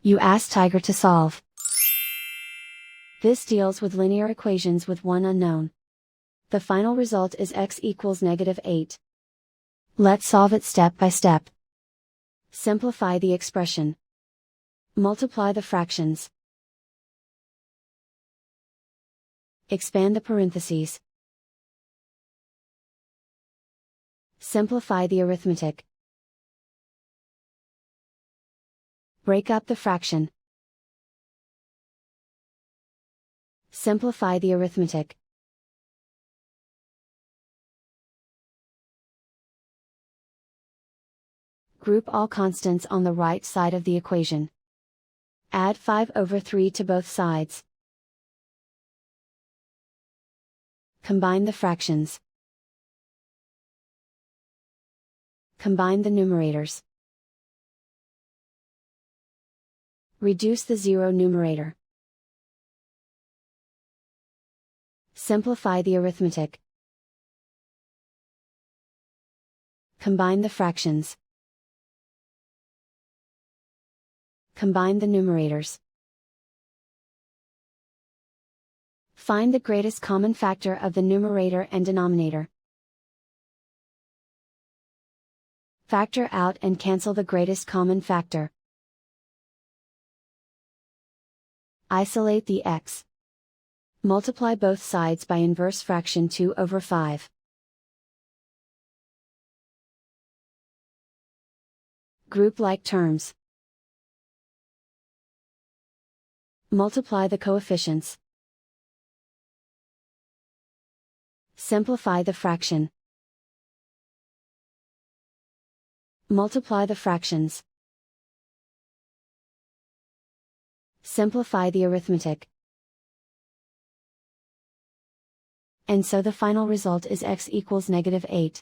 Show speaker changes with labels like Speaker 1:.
Speaker 1: You ask Tiger to solve. This deals with linear equations with one unknown. The final result is x equals -8. Let's solve it step by step. Simplify the expression. Multiply the fractions. Expand the parentheses. Simplify the arithmetic. Break up the fraction. Simplify the arithmetic. Group all constants on the right side of the equation. Add 5/3 to both sides. Combine the fractions. Combine the numerators. Reduce the zero numerator. Simplify the arithmetic. Combine the fractions. Combine the numerators. Find the greatest common factor of the numerator and denominator. Factor out and cancel the greatest common factor. Isolate the x. Multiply both sides by inverse fraction 2/5. Group like terms. Multiply the coefficients. Simplify the fraction. Multiply the fractions. Simplify the arithmetic. And so the final result is x equals -8.